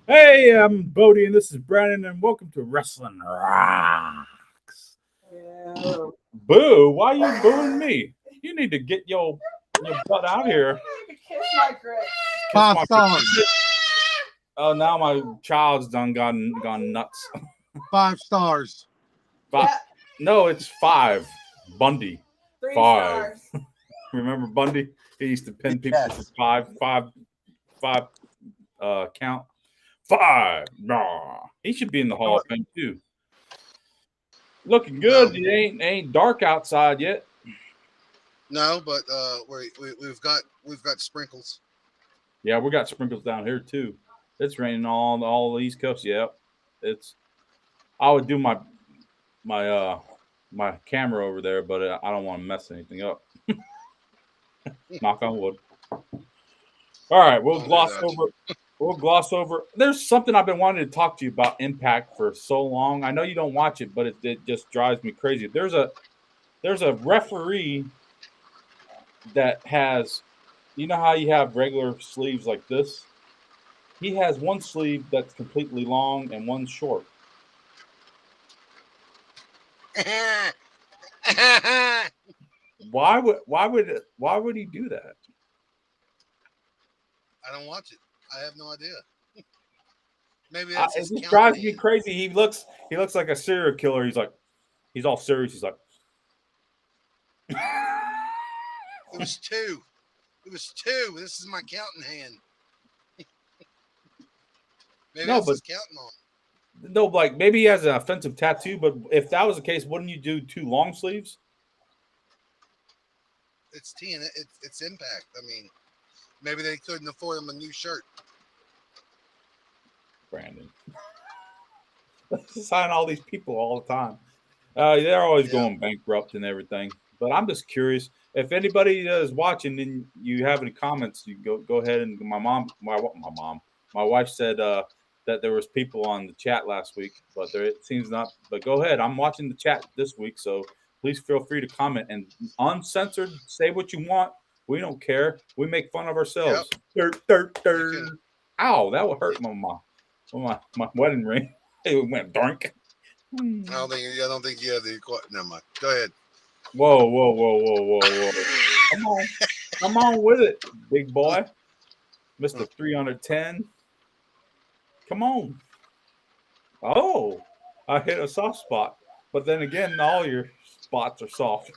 Hey, I'm Bodie, and this is Brandon, and welcome to Wrestling Rocks. Yeah. Boo! Why you booing me? You need to get your butt out here. Kiss my grits. Kiss Five my. stars. Oh, now my child's done gone nuts. 5 stars. Five. Yeah. No, it's five. Bundy. Three Five. stars. Remember Bundy? He used to pin people for Yes. five count. Five. Nah. He should be in the Hall of Fame too. Looking No, good. It ain't dark outside yet. no, but we've got sprinkles. Yeah, we got sprinkles down here too. It's raining all the East Coast. Yeah, it's. I would do my camera over there, but I don't want to mess anything up. Knock on wood. All right, we'll Don't do gloss that. over. We'll gloss over. There's something I've been wanting to talk to you about Impact for so long. I know you don't watch it, but it just drives me crazy. There's a referee that has, you know how you have regular sleeves like this. He has one sleeve that's completely long and one short. Why would he do that? I don't watch it. I have no idea. Maybe that's It his just counting drives me hand. crazy. He looks like a serial killer. He's all serious. He's like, It was two. It was two. This is my counting hand. Maybe no, that's but his counting on. no, like maybe he has an offensive tattoo. But if that was the case, wouldn't you do two long sleeves, It's TN. It's Impact. I mean, maybe they couldn't afford him a new shirt. Brandon? Sign all these people all the time. They're always Yeah. going bankrupt and everything. But I'm just curious if anybody is watching and you have any comments, you go ahead and my wife said that there was people on the chat last week, but there it seems not. But go ahead, I'm watching the chat this week, so please feel free to comment and uncensored. Say what you want. We don't care. We make fun of Yep. ourselves. Dirt, dirt, You can. dirt. Ow, that would hurt my wedding ring. It went dark. I don't think you have the. Never mind. Go ahead. Whoa, whoa, whoa, whoa, whoa, whoa. Come on. Come on with it, big boy. Mr. 310. Come on. Oh, I hit a soft spot. But then again, all your spots are soft.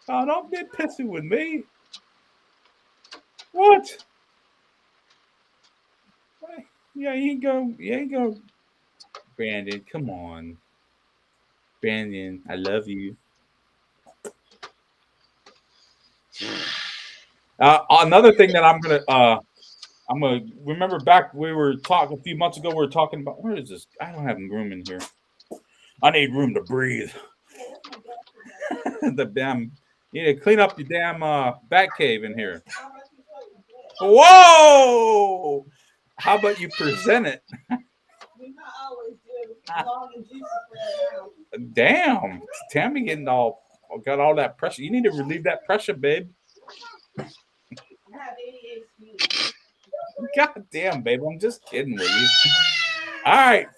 Oh, don't get pissy with me. What? Yeah, you ain't go. You ain't go. Brandon, come on. Brandon, I love you. Another thing that I'm gonna remember back we were talking a few months ago. We were talking about where is this? I don't have room in here. I need room to breathe. The damn, you need to clean up your damn bat cave in here. Whoa! How about you present it? We not always do. Long and juicy for now. Damn, Tammy getting all got all that pressure. You need to relieve that pressure, babe. I have ADHD. God damn, babe. I'm just kidding with you. All right,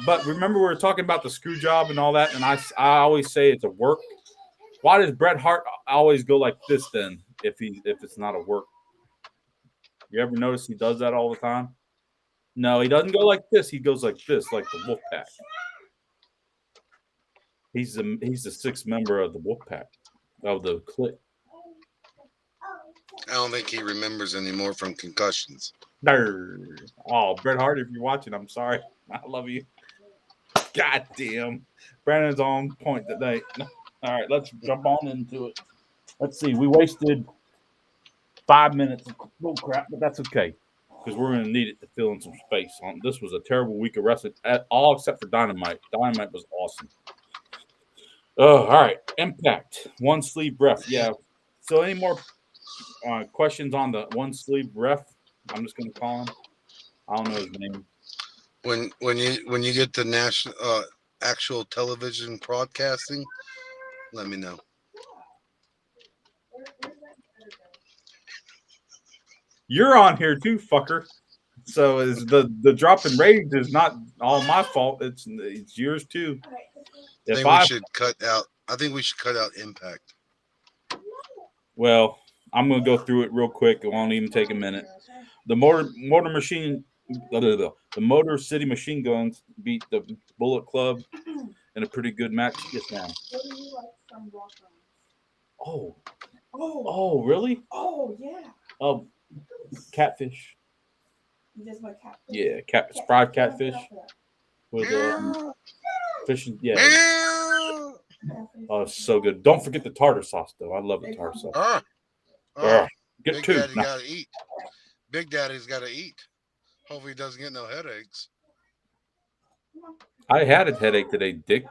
but remember we were talking about the screw job and all that, and I always say it's a work. Why does Bret Hart always go like this then? If it's not a work, you ever notice he does that all the time? No, he doesn't go like this. He goes like this, like the Wolfpack. He's the sixth member of the Wolfpack of the clique. I don't think he remembers anymore from concussions. Oh, Bret Hart, if you're watching, I'm sorry. I love you. God damn, Brandon's on point today. All right, let's jump on into it. Let's see. We wasted 5 minutes of bull crap, but that's okay because we're going to need it to fill in some space. This was a terrible week of wrestling, all except for Dynamite. Dynamite was awesome. Oh, all right. Impact. One sleeve ref. Yeah. So, any more questions on the one sleeve ref? I'm just going to call him. I don't know his name. When you get to national actual television broadcasting, let me know. You're on here too, fucker. So is the drop in ratings is not all my fault. It's yours too. I If think we I should cut out. I think we should cut out Impact. well, I'm gonna go through it real quick. It won't even take a minute. The motor machine, the Motor City Machine Guns beat the Bullet Club in a pretty good match just now. What do you like from Rock Oh, Oh, oh, really? oh yeah. Oh, catfish. You just want cat. Yeah, fried catfish with Meow, fishing. Yeah, meow. oh, it's so good. Don't forget the tartar sauce though. I love the tartar sauce. Oh, Get Big two. Daddy No, got to eat. Big Daddy's got to eat. Hopefully, he doesn't get no headaches. I had a headache today, Dick,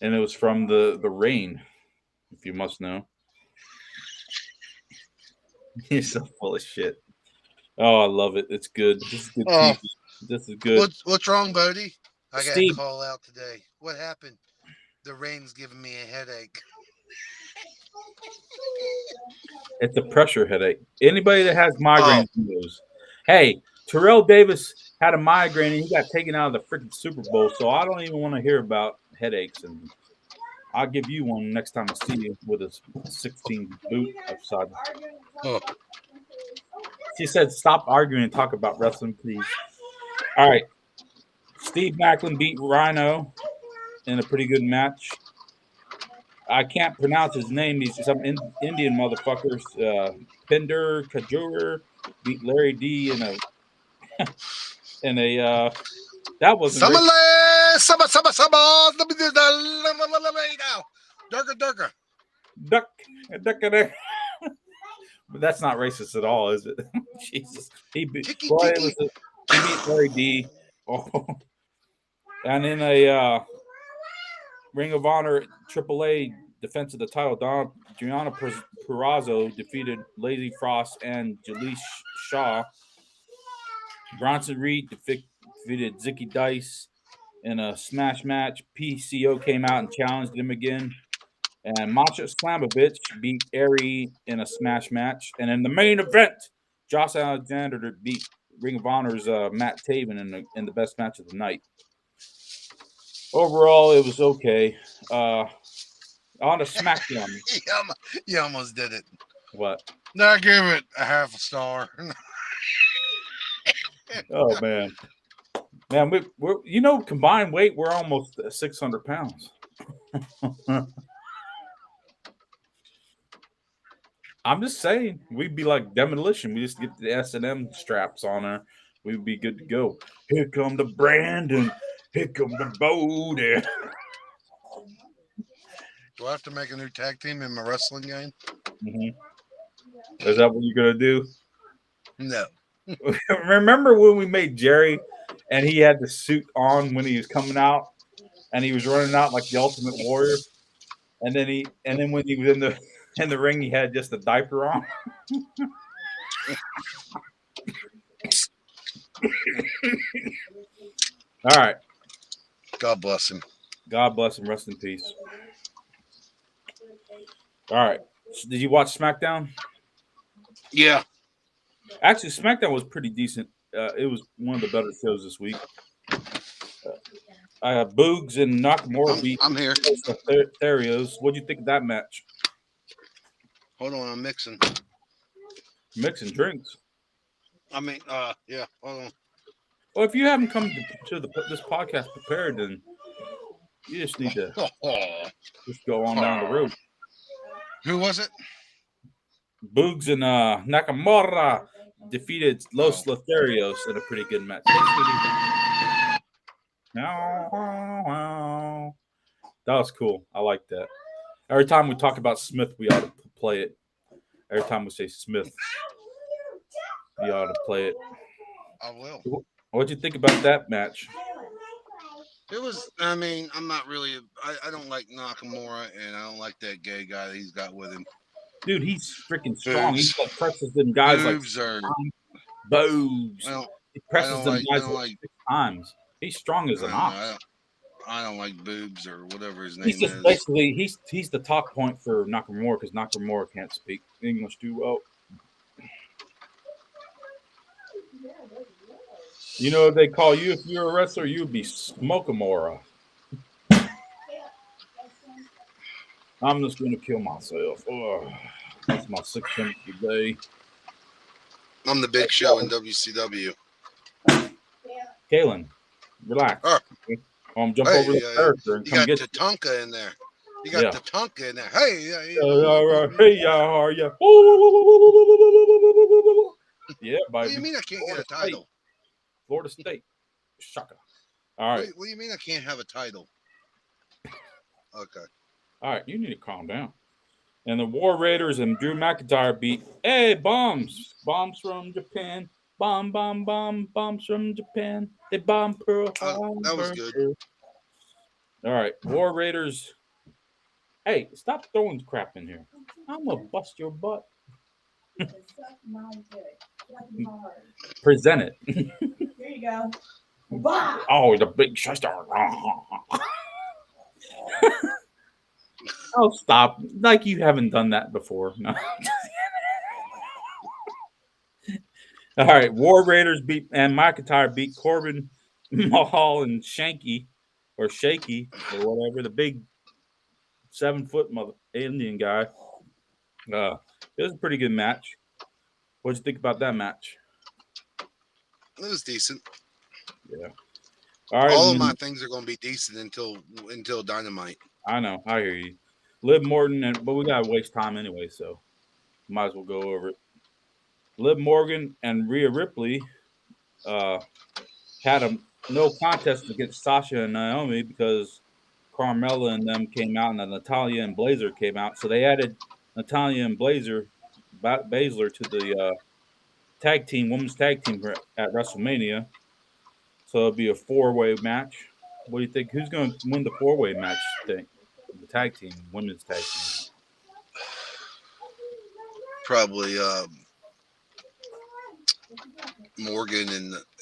and it was from the rain. If you must know, he's so full of shit. Oh, I love it. It's good. This is good Oh, TV. This is good. what's wrong, Bodie? I got a Steve, call out today. What happened? The rain's giving me a headache. it's a pressure headache. Anybody that has Oh, migraines knows. Hey, Terrell Davis had a migraine and he got taken out of the freaking Super Bowl. So I don't even want to hear about headaches. And I'll give you one next time I see you with a 16 boot upside. oh. She said, "Stop arguing and talk about wrestling, please." All right. Steve Macklin beat Rhino in a pretty good match. I can't pronounce his name. He's some Indian motherfuckers. Pinder Kajur beat Larry D in a that wasn't racist. Sama. Let me do that now. Durga. Duck, duck. But that's not racist at all, is it? Jesus, he beat. Tiki Well, tiki. he beat Larry D. Oh. And in a Ring of Honor AAA defense of the title, Gianna Perrazzo defeated Lazy Frost and Jalees Shaw. Bronson Reed defeated Zicky Dice in a smash match. PCO came out and challenged him again. And Masha Slamovich beat Aries in a smash match. And in the main event, Josh Alexander beat Ring of Honor's Matt Taven in the best match of the night. Overall, it was okay. On to SmackDown. You almost did it. What? No, I give it a half a star. Oh man, we're combined weight, we're almost 600 pounds. I'm just saying, we'd be like demolition. We just get the S&M straps on her. We'd be good to go. Here come the Brandon. Here come the Bodie. Do I have to make a new tag team in my wrestling game? Mm-hmm. Is that what you're gonna do? No. Remember when we made Jerry, and he had the suit on when he was coming out, and he was running out like the Ultimate Warrior, and then when he was in the ring, he had just a diaper on. All right. God bless him. God bless him. Rest in peace. All right. Did you watch SmackDown? Yeah. Actually, SmackDown was pretty decent. It was one of the better shows this week. Boogs and Nakamura beat I'm here. Therios. What'd you think of that match? Hold on, I'm mixing. Mixing drinks. I mean, yeah. Hold on. Well, if you haven't come to this podcast prepared, then you just need to just go on down the road. Who was it? Boogs and Nakamura defeated Los Lotharios in a pretty good match. That was cool. I like that. Every time we talk about Smith, we ought to play it. Every time we say Smith, we ought to play it. I will. What'd you think about that match? It was, I mean, I'm not really, I don't like Nakamura, and I don't like that gay guy that he's got with him. Dude, he's freaking strong. Boobs. He's like presses them guys Boobs like are boobs. He presses them guys like 6 times. He's strong as an ox. I don't like boobs or whatever his name He's just is. basically he's the talk point for Nakamura because Nakamura can't speak English too well. You know what they call you if you're a wrestler? You'd be Smokamora. I'm just gonna kill myself. Oh, that's my 600 today. I'm the Big Show in WCW. Kalen, relax. Oh, Jump over the character and you come got get you. Tatanka in there. You got Yeah. Tatanka in there. Hey, Hey, y'all, how are you? Yeah, What do baby. you mean I can't Florida get a title? State. Florida State. Shaka. All right. What do you mean I can't have a title? Okay. All right. You need to calm down. And the War Raiders and Drew McIntyre beat, hey, bombs. Bombs from Japan. Bombs from Japan. They bomb Pearl That was Harbor. good. All right. War Raiders. Hey, stop throwing crap in here. I'm going to bust your butt. Present it. Here you go. Wow. Oh, the big sister. Oh, stop. Like you haven't done that before. No. All right. War Raiders beat, and McIntyre beat Corbin, Mahal, and Shaky or whatever, the big 7-foot Indian guy. It was a pretty good match. What'd you think about that match? It was decent. Yeah. All right. All of my things are going to be decent until Dynamite. I know. I hear you. Liv Morgan, but we gotta waste time anyway, so might as well go over it. Liv Morgan and Rhea Ripley had a no contest against Sasha and Naomi because Carmella and them came out, and then Natalia and Blazer came out. So they added Natalia and Baszler to the women's tag team at WrestleMania. So it'll be a 4-way match. What do you think? Who's going to win the 4-way match? Think the tag team, women's tag team. Probably Morgan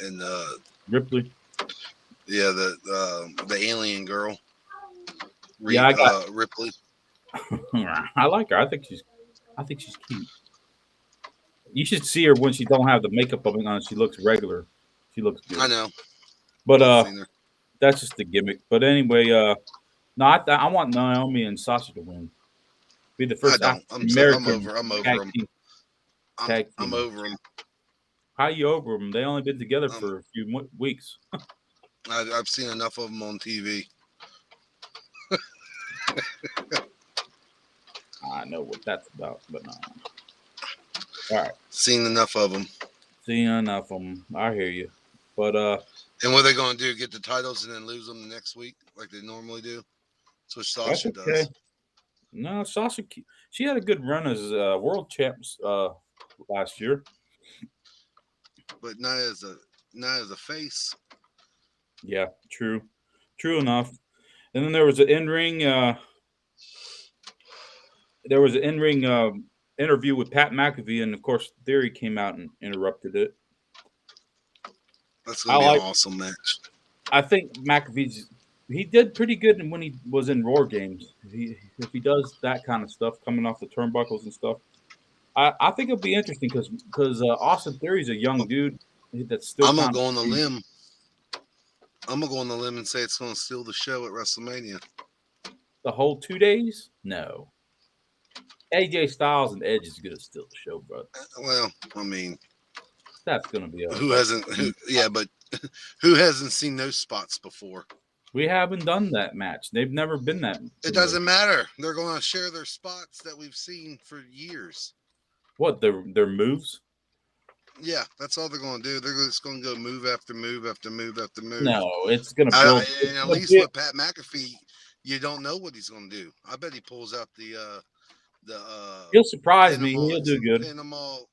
and Ripley. Yeah, the alien girl. Yeah, Ripley. I like her. I think she's cute. You should see her when she don't have the makeup on. She looks regular. She looks good. I know. But that's just the gimmick. But anyway, no, I want Naomi and Sasha to win. Be the first American. I'm over them. I'm over them. How you over them? They only been together for a few weeks. I've seen enough of them on TV. I know what that's about, but no. All right. Seen enough of them. I hear you. But and what are they going to do? Get the titles and then lose them the next week like they normally do? That's what Sasha does. No, Sasha, she had a good run as world champs last year, but not as a face. Yeah, true enough. And then there was an in-ring. Interview with Pat McAfee, and of course, Theory came out and interrupted it. That's going to be an awesome match. I think he did pretty good when he was in Roar games. If he does that kind of stuff, coming off the turnbuckles and stuff, I think it'll be interesting because Austin Theory's a young dude that's still. I'm gonna go on the limb. I'm gonna go on the limb and say it's gonna steal the show at WrestleMania. The whole 2 days? No. AJ Styles and Edge is gonna steal the show, bro. Well, I mean, that's gonna be who hasn't? But who hasn't seen those spots before? We haven't done that match. They've never been that. It doesn't matter. They're going to share their spots that we've seen for years. What, their moves? Yeah, that's all they're going to do. They're just going to go move after move after move after move. No, it's going to build. And at least with Pat McAfee, you don't know what he's going to do. I bet he pulls out the he'll surprise me. He'll do good. Pin them all,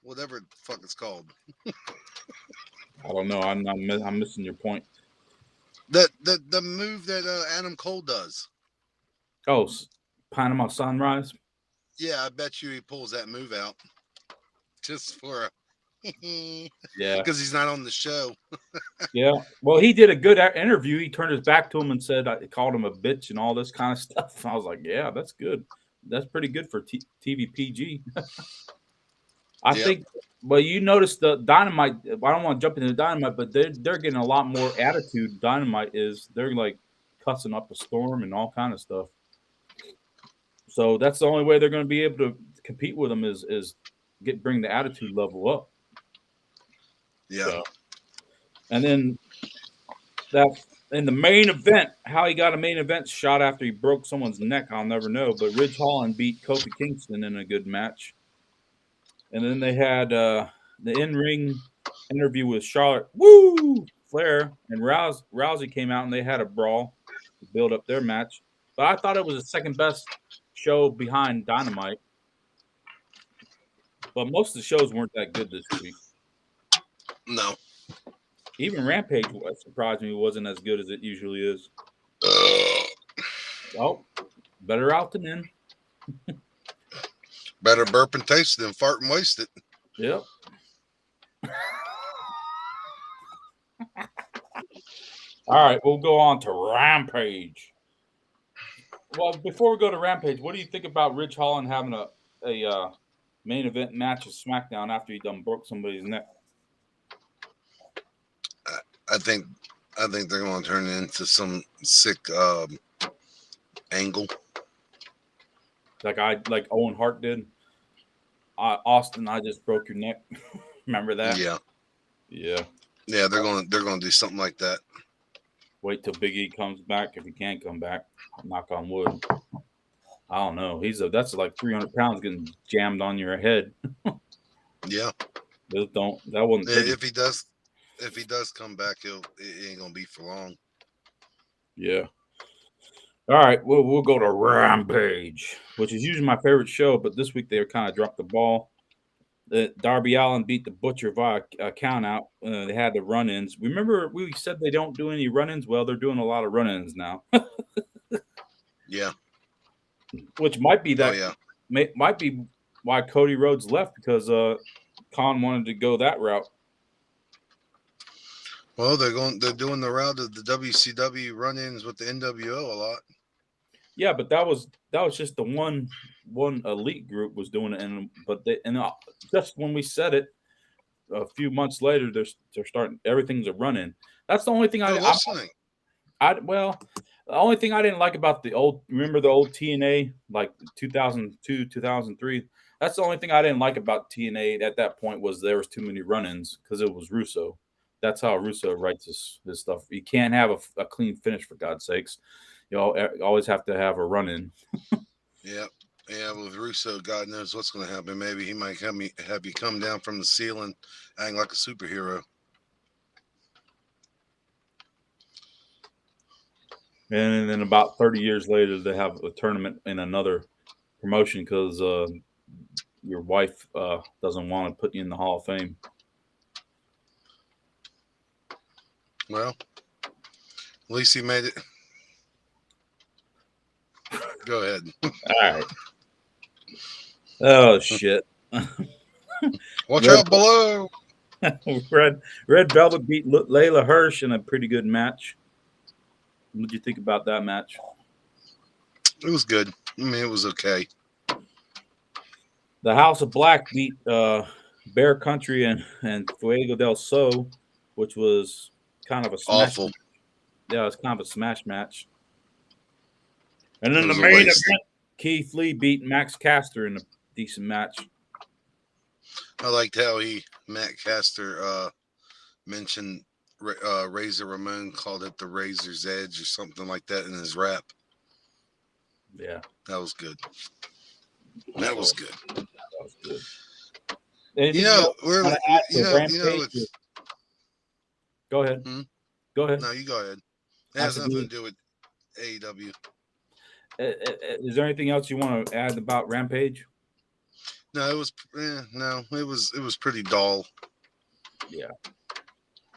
whatever the fuck it's called. I don't know. I'm missing your point. The move that Adam Cole does. Oh, Panama Sunrise. Yeah, I bet you he pulls that move out just for a yeah, because he's not on the show. Yeah, well, he did a good interview. He turned his back to him and said, I called him a bitch and all this kind of stuff. I was like, yeah, that's good. That's pretty good for TV PG. I think But you notice the Dynamite. I don't want to jump into Dynamite, but they're getting a lot more attitude. Dynamite is they're like cussing up a storm and all kind of stuff. So that's the only way they're going to be able to compete with them is bring the attitude level up. Yeah. So and then that in the main event, how he got a main event shot after he broke someone's neck, I'll never know. But Ridge Holland beat Kofi Kingston in a good match. And then they had the in-ring interview with Charlotte, Flair, and Rousey came out and they had a brawl to build up their match. But I thought it was the second best show behind Dynamite. But most of the shows weren't that good this week. No. Even Rampage surprised me wasn't as good as it usually is. Oh, better out than in. Better burp and taste it than fart and waste it. Yep. All right, we'll go on to Rampage. Well, before we go to Rampage, what do you think about Ridge Holland having a main event match of SmackDown after he done broke somebody's neck? I think they're going to turn it into some sick angle. Like Owen Hart did. Austin, I just broke your neck. Remember that? Yeah. Yeah. Yeah, they're going to do something like that. Wait till Big E comes back if he can't come back. Knock on wood. I don't know. That's like 300 pounds getting jammed on your head. Yeah. That wasn't pretty. If he does come back, it ain't gonna be for long. Yeah. All right, we'll go to Rampage, which is usually my favorite show, but this week they kind of dropped the ball. Darby Allin beat the Butcher via count out. They had the run-ins. Remember we said they don't do any run-ins? Well, they're doing a lot of run-ins now. Yeah. Which might be that. Oh, yeah. Might be why Cody Rhodes left because Khan wanted to go that route. Well, they're doing the route of the WCW run-ins with the NWO a lot. Yeah, but that was just the one elite group was doing it, just when we said it, a few months later, they're starting everything's a run-in. That's the only thing listening. The only thing I didn't like about the old, remember the old TNA, like 2002, 2003. That's the only thing I didn't like about TNA at that point was there was too many run-ins because it was Russo. That's how Russo writes his stuff. You can't have a clean finish for God's sakes. You always have to have a run-in. Yeah. Yeah, with Russo, God knows what's going to happen. Maybe he might have you come down from the ceiling acting like a superhero. And then about 30 years later, they have a tournament in another promotion because your wife doesn't want to put you in the Hall of Fame. Well, at least he made it. Go ahead. All right. Oh, shit. Watch out below. Red Velvet beat Layla Hirsch in a pretty good match. What did you think about that match? It was good. I mean, it was okay. The House of Black beat Bear Country and Fuego del Sol, which was kind of a smash. Awful. Match. Yeah, it's kind of a smash match. And then It the was a main waste. event, Keith Lee beat Max Caster in a decent match. I liked how Matt Caster mentioned Razor Ramon, called it the Razor's Edge or something like that in his rap. Yeah. That was good. That was good. That was good. Anything Go ahead. Hmm? Go ahead. No, you go ahead. It has nothing to do with AEW. Is there anything else you want to add about Rampage? No, it was it was pretty dull. Yeah,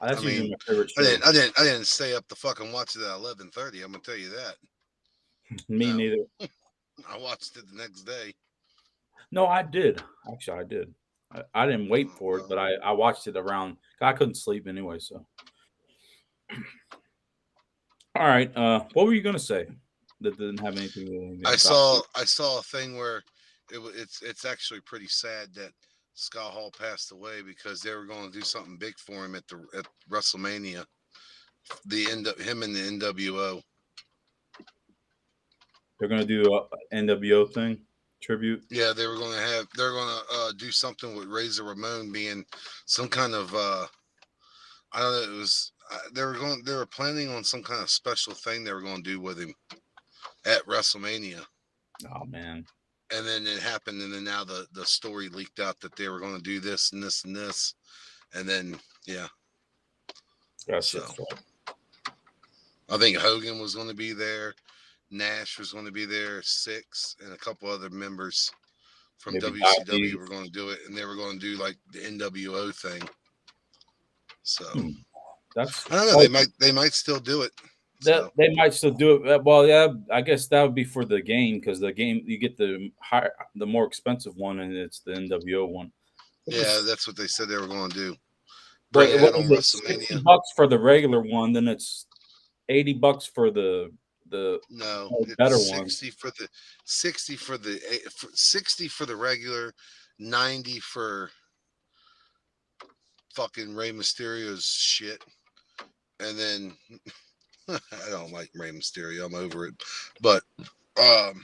that's usually my favorite show. I didn't stay up to fucking watch it at 11:30. I'm gonna tell you that. Me neither. I watched it the next day. No, I did. Actually, I did. I didn't wait for it, but I watched it around. I couldn't sleep anyway, so. All right. What were you gonna say? That didn't have anything. I saw a thing where it's actually pretty sad that Scott Hall passed away because they were going to do something big for him at WrestleMania. Him and the NWO. They're gonna do a NWO thing tribute. Yeah, they're going to do something with Razor Ramon being some kind of I don't know. It was they were planning on some kind of special thing they were going to do with him at WrestleMania. Oh man, And then it happened, and then now the story leaked out that they were going to do this and this and this, and then yeah. that So shit's right. I think Hogan was going to be there, Nash was going to be there, Six, and a couple other members from Maybe WCW diabetes. were going to do it, and they were going to do like the NWO thing. So That's I don't know. They might still do it. that So they might still do it. Well, yeah, I guess that would be for the game because the game you get the the more expensive one, and it's the NWO one. yeah, that's what they said they were going to do. But Bring it what out on is it? $60 WrestleMania. for the regular one, then it's $80 for the No, better it's one. 60 for the 60 for the regular, 90 for fucking Rey Mysterio's shit, and then I don't like Rey Mysterio. I'm over it, but um,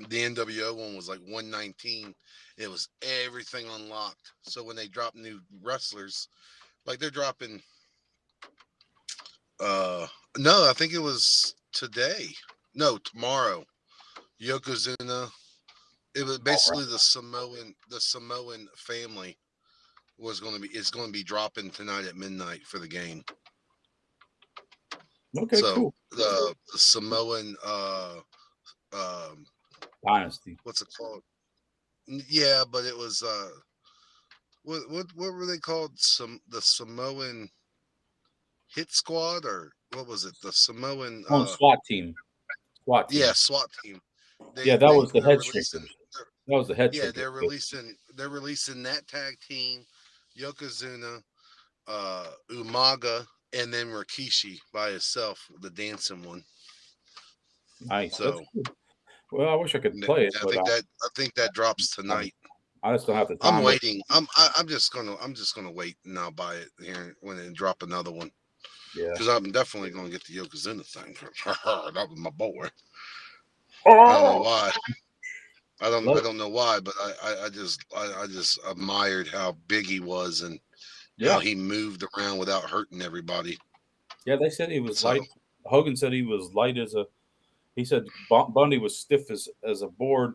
the NWO one was like 119. It was everything unlocked. So when they drop new wrestlers, like they're dropping, no, I think it was today. No, tomorrow. Yokozuna. It was All right. basically the Samoan family is going to be dropping tonight at midnight for the game. Okay, So cool. the Samoan Dynasty. what's it called? Yeah, but it was what were they called? The Samoan Hit Squad, or what was it? The Samoan On SWAT team. SWAT team. yeah, SWAT team. Yeah, that was the They're head releasing shakers. That was the head yeah, shaker. they're releasing that tag team, Yokozuna, Umaga, and then Rikishi by himself, the dancing one. Nice. That's So cool. Well, I wish I could play it, I but think that drops tonight. I just don't have the I'm time. waiting. I'm just gonna wait and I'll buy it here when they drop another one. Yeah. Because I'm definitely gonna get the Yokozuna thing. That was my boy. Oh, I don't know why. I love, don't know why, but I just admired how big he was and yeah. how he moved around without hurting everybody. Yeah, they said he was So light. Hogan said he was light as a. He said Bundy was stiff as a board,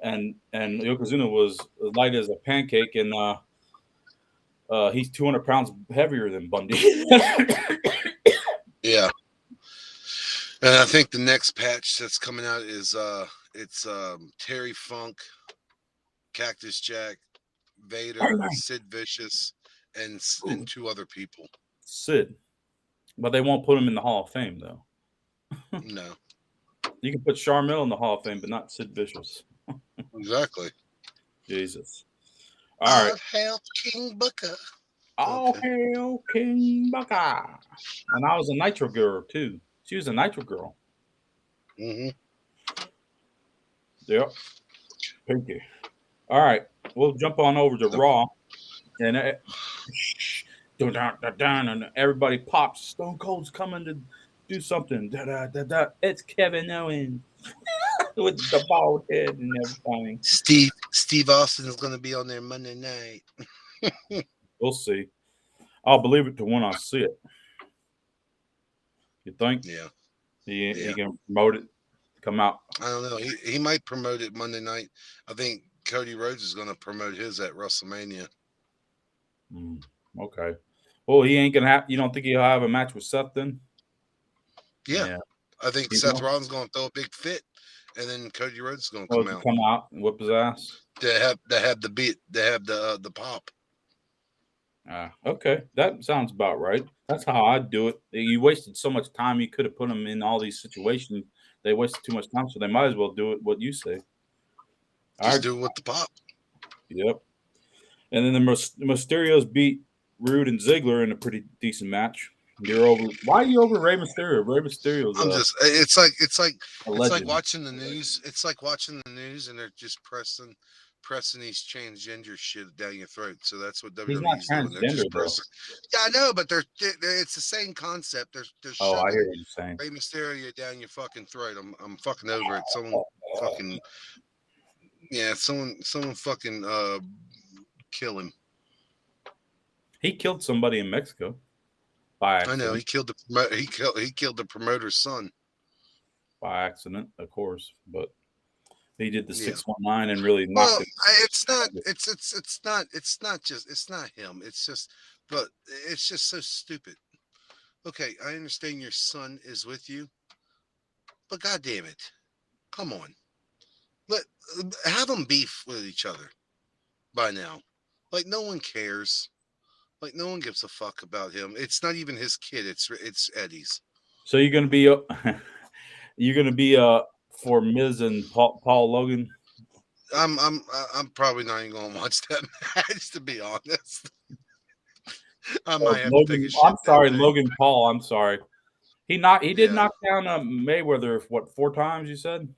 and Yokozuna was light as a pancake, and he's 200 pounds heavier than Bundy. yeah, and I think the next patch that's coming out is it's Terry Funk, Cactus Jack, Vader, Sid Vicious, and two other people. Sid, but they won't put him in the Hall of Fame though. No, You can put Charmel in the Hall of Fame, but not Sid Vicious. exactly. Jesus. All right. Hail King Booker. All Okay. hail King Baka. And I was a Nitro girl too. She was a Nitro girl. Mm-hmm. Yep. Pinky. All right. We'll jump on over to Raw. And and everybody pops. Stone Cold's coming to do something. It's Kevin Owens with the bald head and everything. Steve Austin is going to be on there Monday night. We'll see. I'll believe it to when I see it. You think? Yeah. He can promote it, come out. I don't know. He might promote it Monday night. I think Cody Rhodes is going to promote his at WrestleMania. Okay. Well, he ain't gonna have. You don't think he'll have a match with Seth then? Yeah. I think Seth Rollins is going to throw a big fit, and then Cody Rhodes is going to come out and whip his ass. They have the beat. They have the pop. Okay, that sounds about right. That's how I'd do it. You wasted so much time. You could have put them in all these situations. They wasted too much time, so they might as well do it. What you say? Just do it with the pop. Yep. And then the Mysterios beat Rude and Ziggler in a pretty decent match. You're over. Why are you over Rey Mysterio? Rey Mysterio's. I'm just. It's like watching watching the news. It's like watching the news, and they're just pressing pressing these transgender shit down your throat. So that's what He's not WWE's doing. They're just transgender though. pressing. Yeah, I know, but they're it's the same concept. They're Oh, I hear shoving what you're saying. Rey Mysterio down your fucking throat. I'm fucking over it. Someone fucking someone fucking kill him. He killed somebody in Mexico by accident. I know he killed the promoter's son by accident, of course, but he did the Yeah. 619 and really knocked Well, it. it's not him. It's just, but it's just so stupid. Okay, I understand your son is with you, but God damn it, come on, let have them beef with each other by now. Like no one cares. Like no one gives a fuck about him. It's not even his kid. It's Eddie's. So you're gonna be for Miz and Paul Logan. I'm probably not even gonna watch that match, to be honest. I Oh, might have to take Logan, a shit I'm that sorry, day. Logan Paul. I'm sorry. He did Yeah. knock down Mayweather 4 times. You said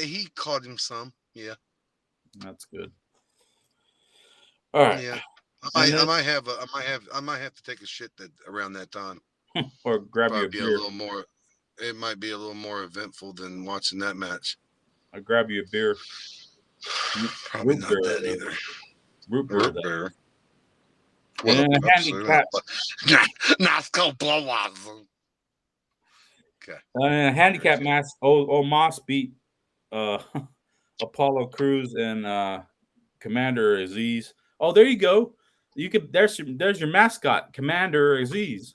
He caught him some. Yeah. that's good. All right, Yeah. and I then might have to take a shit that around that time. or grab you Probably a be beer. a little more. It might be a little more eventful than watching that match. I'll grab you a beer. Probably Root not beer, that though. either. Root beer. Root though. beer. And then a handicap. Let's go blow off. Okay. In a handicap match, Omos beat Apollo Cruz and Commander Aziz. Oh, there you go. There's your mascot, Commander Aziz.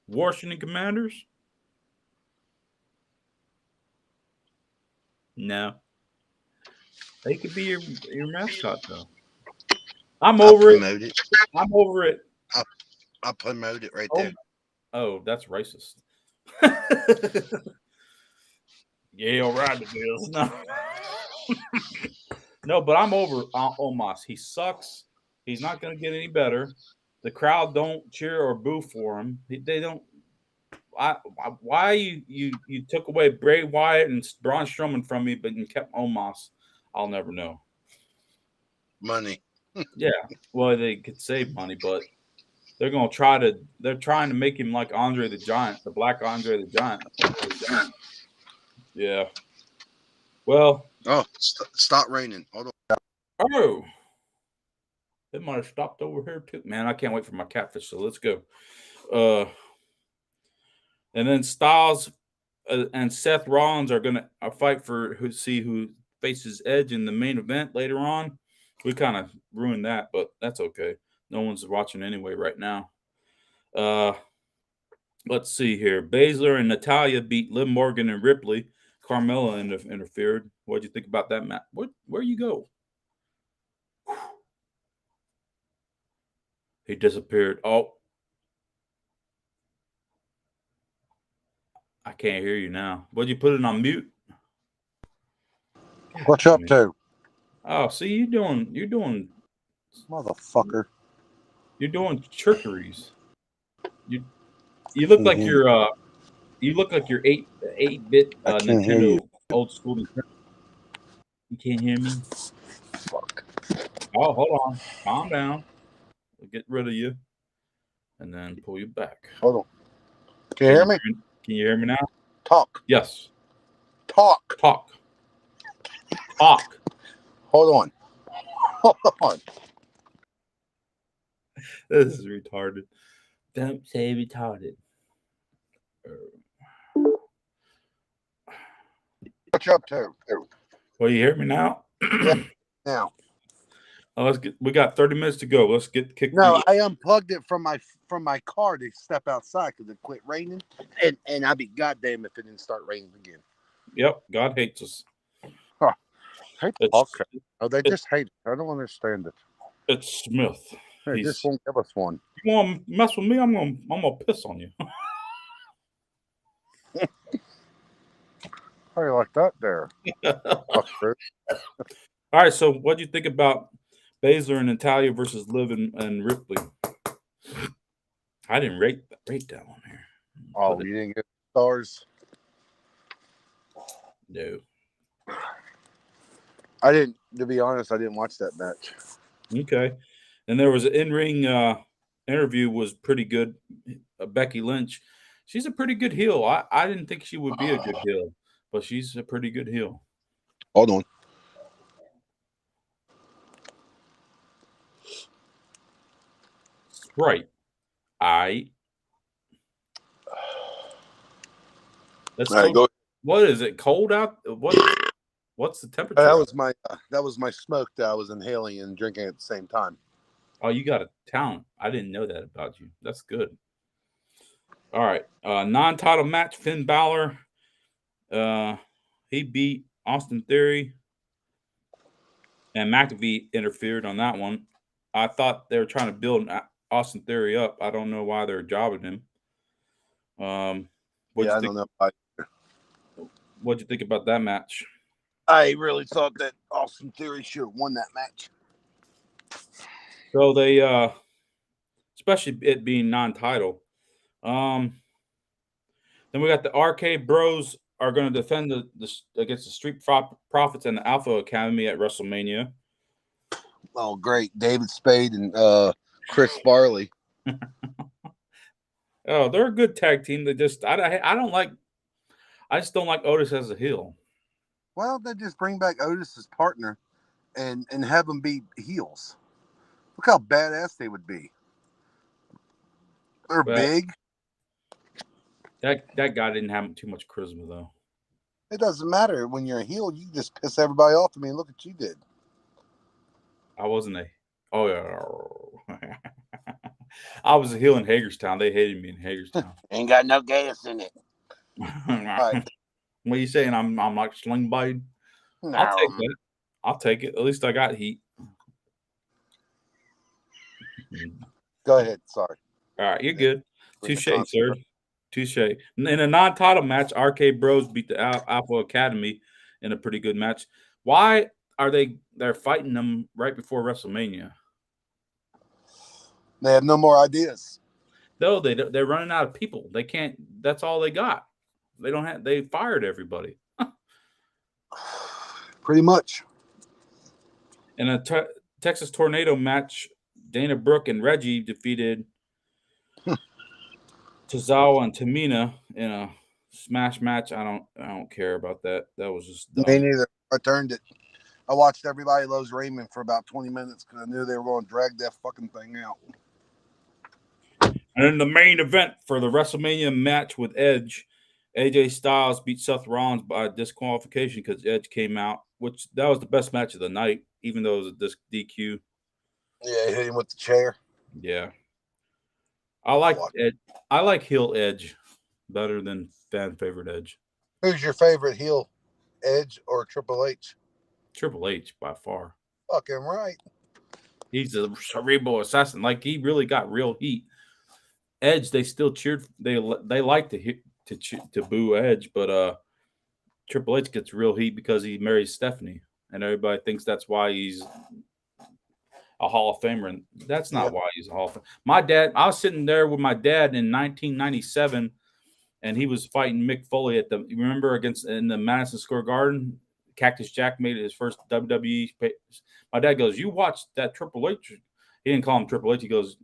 Washington Commanders? No. They could be your mascot though. I'm over it. I'm over it. I'll promote it right Oh, there. oh, that's racist. Yeah, all right, it is. No. No, but I'm over Omos. He sucks. He's not going to get any better. The crowd don't cheer or boo for him. They don't. Why you took away Bray Wyatt and Braun Strowman from me, but you kept Omos? I'll never know. Money. Yeah, well, they could save money, but they're going to try to. They're trying to make him like Andre the Giant, the Black Andre the Giant. Yeah. Well. Oh, stop raining. Hold on. Oh. It might have stopped over here too. Man, I can't wait for my catfish. So let's go. And then Styles and Seth Rollins are gonna fight for who faces Edge in the main event later on. We kind of ruined that, but that's okay. No one's watching anyway right now. Let's see here. Baszler and Natalia beat Liv Morgan and Ripley. Carmella interfered. What'd you think about that, Matt? Where you go? He disappeared. Oh, I can't hear you now. Would you put it on mute? What you up to? Oh, see, you're doing Motherfucker. You're doing trickeries. You look like you look like your 8-bit I can't Nintendo hear you. old school Nintendo. You can't hear me? Fuck. Oh, hold on. Calm down. We'll get rid of you. And then pull you back. Hold on. Can you hear me? Can you hear me now? Talk. Yes. Talk. Talk. Talk. Hold on. Hold on. This is retarded. Don't say retarded. What you up to? Well, you hear me now? Yeah. Now. Oh, we got 30 minutes to go. Let's get kicked. No, I unplugged it from my car to step outside because it quit raining, and I'd be goddamn if it didn't start raining again. Yep, God hates us. Huh. Hate the podcast. Oh, they just hate it. I don't understand it. It's Smith. They just won't give us one. You want to mess with me? I'm gonna piss on you. How you like that there? All right, so what do you think about Baszler and Natalia versus Liv and Ripley? I didn't rate that one here. Oh, you didn't get stars? No. I didn't. To be honest, I didn't watch that match. Okay. And there was an in-ring interview was pretty good. Becky Lynch, she's a pretty good heel. I didn't think she would be a good heel, but she's a pretty good heel. Hold on. Right. Let's All right, go. go. What is it? Cold out? What's the temperature? That was my smoke that I was inhaling and drinking at the same time. Oh, you got a talent. I didn't know that about you. That's good. All right. Non-title match, Finn Balor. He beat Austin Theory. And McAfee interfered on that one. I thought they were trying to build Austin Theory up. I don't know why they're jobbing him. Yeah, I don't know. What'd you think about that match? I really thought that Austin Theory should have won that match. So they, especially it being non-title. Then we got the Arcade Bros are going to defend against the Street Profits and the Alpha Academy at WrestleMania. Oh, great. David Spade and Chris Farley. Oh, they're a good tag team. They just I don't like. I just don't like Otis as a heel. Well, they just bring back Otis's partner and have them be heels. Look how badass they would be. They're big. That guy didn't have too much charisma though. It doesn't matter. When you're a heel, you just piss everybody off. I mean, look what you did. I wasn't a. Oh yeah. I was a heel in Hagerstown. They hated me in Hagerstown. Ain't got no gas in it. Right. What are you saying? I'm like Sling Blade? No. I'll take that. I'll take it. At least I got heat. Go ahead. Sorry. All right, you're good. Touche, sir. Touche. In a non-title match, Arcade Bros beat the Alpha Academy in a pretty good match. Why are they're fighting them right before WrestleMania? They have no more ideas. No, they're running out of people. They can't. That's all they got. They don't have. They fired everybody. Pretty much. In a Texas Tornado match, Dana Brooke and Reggie defeated Tozawa and Tamina in a smash match. I don't care about that. That was just dumb. Me neither. I turned it. I watched Everybody Loves Raymond for about 20 minutes because I knew they were going to drag that fucking thing out. And in the main event for the WrestleMania match with Edge, AJ Styles beat Seth Rollins by disqualification because Edge came out, which that was the best match of the night, even though it was a DQ. Yeah, hit him with the chair. Yeah. I like heel Edge better than fan favorite Edge. Who's your favorite heel, Edge or Triple H? Triple H by far. Fucking right. He's a cerebral assassin. Like he really got real heat. Edge, they still cheered. They like to boo Edge, but Triple H gets real heat because he marries Stephanie, and everybody thinks that's why he's a Hall of Famer. And that's not why he's a Hall of Famer. My dad, I was sitting there with my dad in 1997, and he was fighting Mick Foley at in the Madison Square Garden. Cactus Jack made his first WWE. My dad goes, "You watched that Triple H?" He didn't call him Triple H. He goes,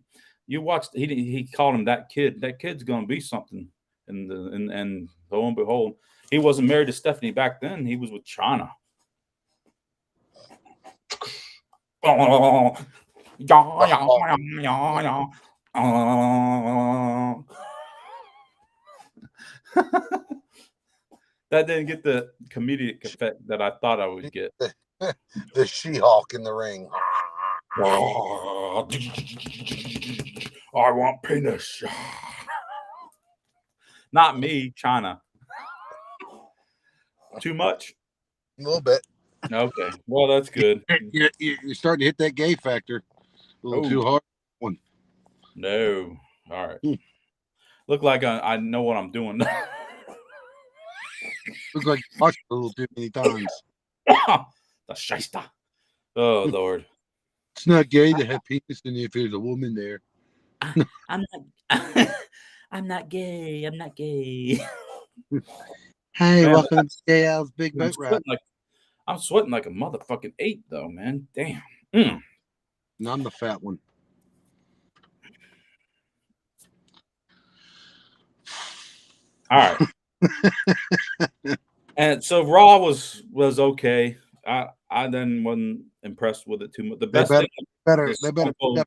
"You watched." He called him that kid. That kid's gonna be something. And lo and behold, he wasn't married to Stephanie back then. He was with China. That didn't get the comedic effect that I thought I would get. The She-Hulk in the ring. I want penis. Not me, China. Too much? A little bit. Okay. Well, that's good. You're starting to hit that gay factor a little too hard. No. All right. Look like I know what I'm doing. Looks like you watched it a little too many times. The shyster. Oh, Lord. It's not gay to have penis in if there's a woman there. I'm not gay. I'm not gay. Hey, welcome to Gay Al's Big Boat Ride. I'm sweating like a motherfucking 8 though, man. Damn. Mm. And I'm the fat one. All right. And so Raw was okay. I then wasn't impressed with it too much. The They best better, thing, better, the they better, Stone Cold-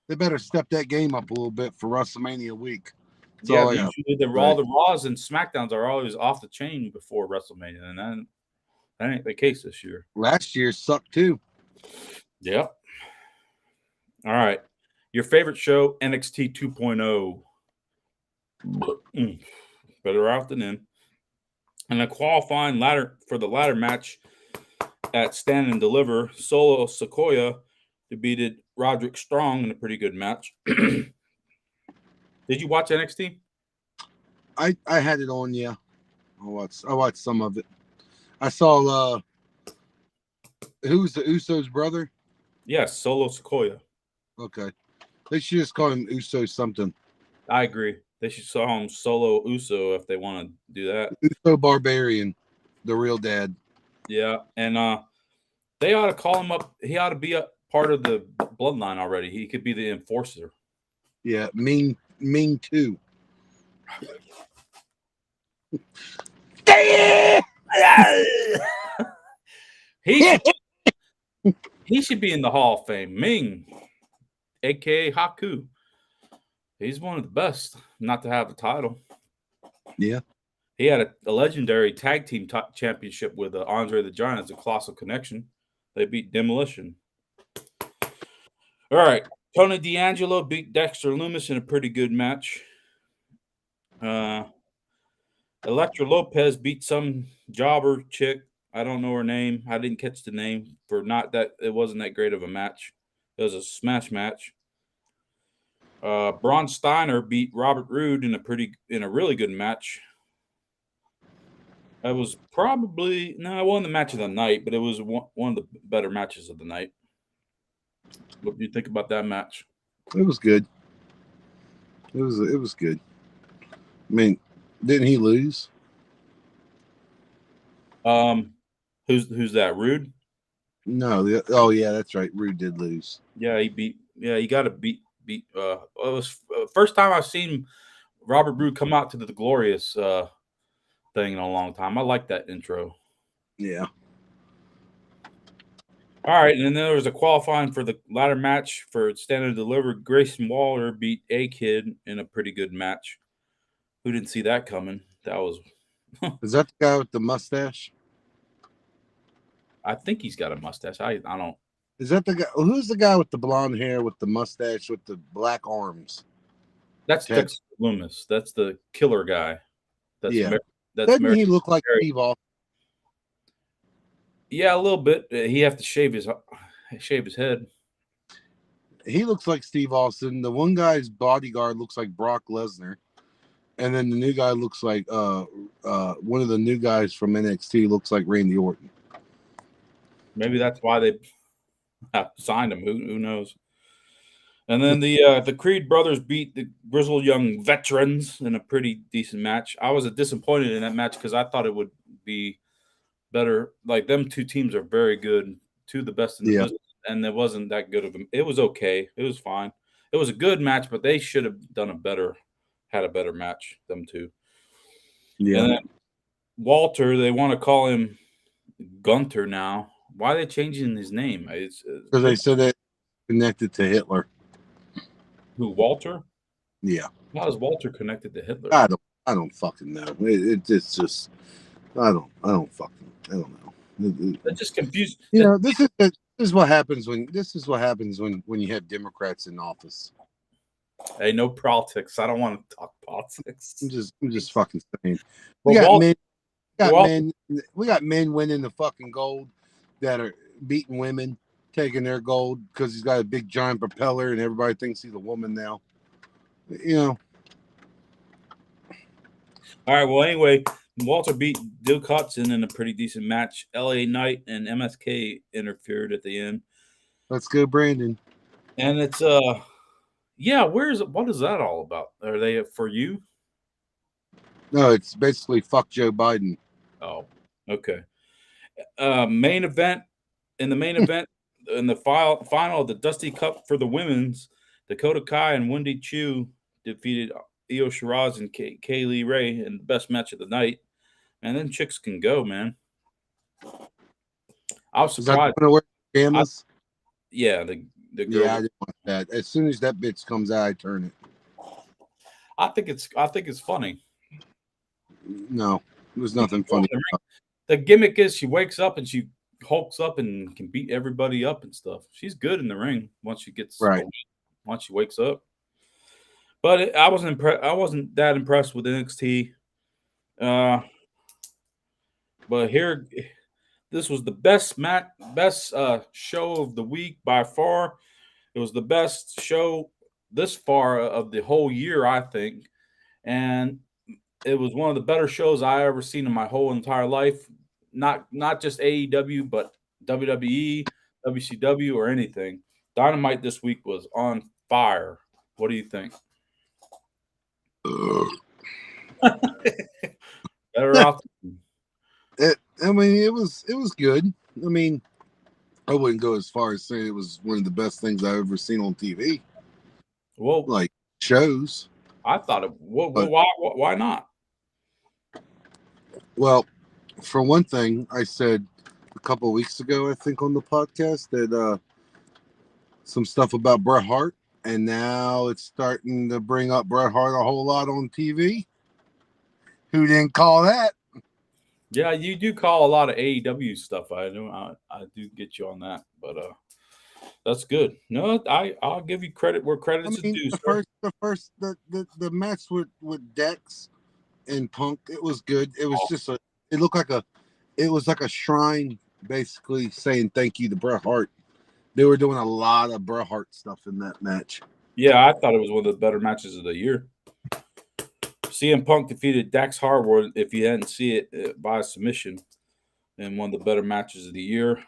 they better step that game up a little bit for WrestleMania week. That's yeah, all I got. usually all the Raws and SmackDowns are always off the chain before WrestleMania, and then that ain't the case this year. Last year sucked too. Yep. All right. Your favorite show, NXT 2.0. Better out than in. And a qualifying ladder for the ladder match at Stand and Deliver, Solo Sequoia defeated Roderick Strong in a pretty good match. Did you watch NXT? I had it on, yeah. I watched some of it. I saw who's the Uso's brother? Yes, Solo Sequoia. Okay. They should just call him Uso something. I agree. They should call him Solo Uso if they want to do that. Uso Barbarian, the real dad. Yeah, and they ought to call him up. He ought to be a part of the bloodline already. He could be the enforcer. Yeah, Ming too. He should be in the Hall of Fame. Ming, aka Haku. He's one of the best not to have the title. Yeah. He had a legendary tag team championship with Andre the Giant as a Colossal Connection. They beat Demolition. All right. Tony D'Angelo beat Dexter Lumis in a pretty good match. Elektra Lopez beat some jobber chick. I don't know her name. I didn't catch the name for not that. It wasn't that great of a match. It was a smash match. Braun Steiner beat Robert Roode in a really good match. It was probably it wasn't the match of the night, but it was one of the better matches of the night. What do you think about that match? It was good. It was good. I mean, didn't he lose? Who's that? Rude? No. Oh yeah, that's right. Rude did lose. Yeah, he beat. Yeah, he got to beat. It was first time I've seen Robert Roode come out to the Glorious thing in a long time. I like that intro. Yeah. All right, and then there was a qualifying for the ladder match for Stand and Deliver. Grayson Waller beat A-Kid in a pretty good match. Who didn't see that coming? That was. Is that the guy with the mustache? I think he's got a mustache. I don't. Is that the guy? Who's the guy with the blonde hair, with the mustache, with the black arms? That's Ted. Dexter Loomis. That's the killer guy. That's Yeah. that's Doesn't he look like Steve Austin? Yeah, a little bit. He have to shave his head. He looks like Steve Austin. The one guy's bodyguard looks like Brock Lesnar, and then the new guy looks like one of the new guys from NXT looks like Randy Orton. Maybe that's why they signed him. Who knows? And then the Creed brothers beat the Grizzled Young Veterans in a pretty decent match. I was disappointed in that match because I thought it would be better. Like them two teams are very good, two of the best in the business, and it wasn't that good of them. It was okay. It was fine. It was a good match, but they should have had a better match. Them two. Yeah. And then Walter, they want to call him Gunter now. Why are they changing his name? Because they said that connected to Hitler. Who, Walter? Yeah. How is Walter connected to Hitler? I don't fucking know. It's just I don't know. That just confused. You know, this is what happens when you have Democrats in office. Hey, no politics. I don't want to talk politics. I'm just fucking saying. We got men winning the fucking gold that are beating women, taking their gold because he's got a big giant propeller and everybody thinks he's a woman now. You know. All right. Well, anyway, Walter beat Dill Cutson in a pretty decent match. LA Knight and MSK interfered at the end. Let's go, Brandon. And it's yeah. What is that all about? Are they for you? No, it's basically fuck Joe Biden. Oh, okay. Main event in the main event in the final of the Dusty Cup for the women's, Dakota Kai and Wendy Chu defeated Io Shiraz and Kaylee Ray in the best match of the night. And then chicks can go, man. I was Is that the surprised. one that wears pajamas? Yeah, the girl. Yeah, I didn't want that. As soon as that bitch comes out, I turn it. I think it's funny. No, there's nothing funny. The gimmick is she wakes up and she hulks up and can beat everybody up and stuff. She's good in the ring once she gets Right. once she wakes up. But I wasn't impressed. I wasn't that impressed with NXT. But here, this was the best show of the week by far. It was the best show this far of the whole year, I think, and it was one of the better shows I ever seen in my whole entire life. Not just AEW, but WWE, WCW, or anything. Dynamite this week was on fire. What do you think? Better off. I mean, it was good. I mean, I wouldn't go as far as saying it was one of the best things I've ever seen on TV. Well, Like shows. I thought it. Well, why not? Well, for one thing, I said a couple of weeks ago, I think on the podcast that some stuff about Bret Hart, and now it's starting to bring up Bret Hart a whole lot on TV. Who didn't call that? Yeah, you do call a lot of AEW stuff. I know. I do get you on that, but that's good. No, I'll give you credit where credit's due. The match with Dex and Punk, it was good. It was just it looked like a shrine, basically saying thank you to Bret Hart. They were doing a lot of Bret Hart stuff in that match. Yeah, I thought it was one of the better matches of the year. CM Punk defeated Dax Harwood, if you hadn't seen it, by submission in one of the better matches of the year.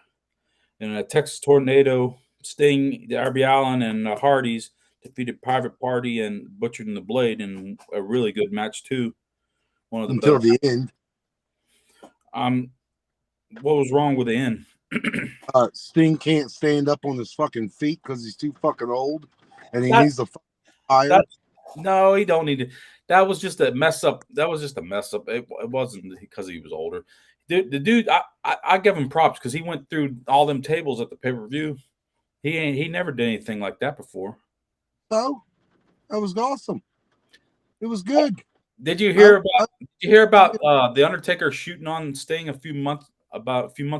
In a Texas Tornado, Sting, Darby Allin, and the Hardys defeated Private Party and Butcher and the Blade in a really good match too. One of the until better. The end. What was wrong with the end? Sting can't stand up on his fucking feet because he's too fucking old, and he needs the fire. No, he don't need to. That was just a mess up. It wasn't because he was older. The dude, I give him props because he went through all them tables at the pay-per-view. He never did anything like that before. So that was awesome. It was good. Did you hear about the Undertaker shooting on Sting a few months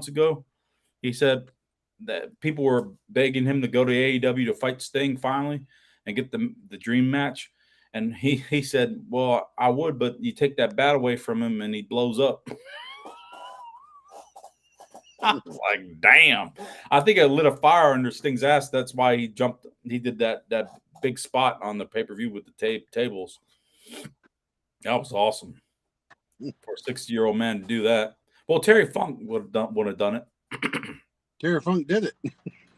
ago? He said that people were begging him to go to AEW to fight Sting finally and get the dream match. And he said, well, I would, but you take that bat away from him and he blows up. I was like, damn. I think it lit a fire under Sting's ass. That's why he jumped. He did that big spot on the pay-per-view with the tables. That was awesome. For a 60-year-old man to do that. Well, Terry Funk would have done it. Terry Funk did it.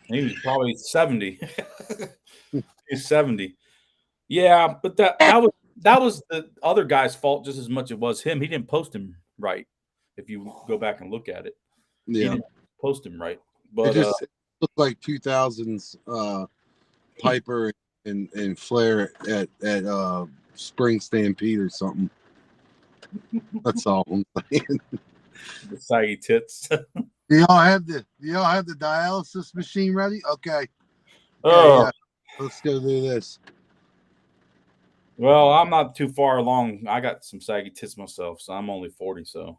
He was probably 70. He's 70. Yeah, but that was the other guy's fault just as much as it was him. He didn't post him right. If you go back and look at it, yeah, he didn't post him right. But it just looked like 2000s Piper and Flair at Spring Stampede or something. That's all I'm saying. The saggy tits. Do y'all have the dialysis machine ready? Okay. Oh, let's go do this. Well, I'm not too far along. I got some saggy tits myself, so I'm only 40. So,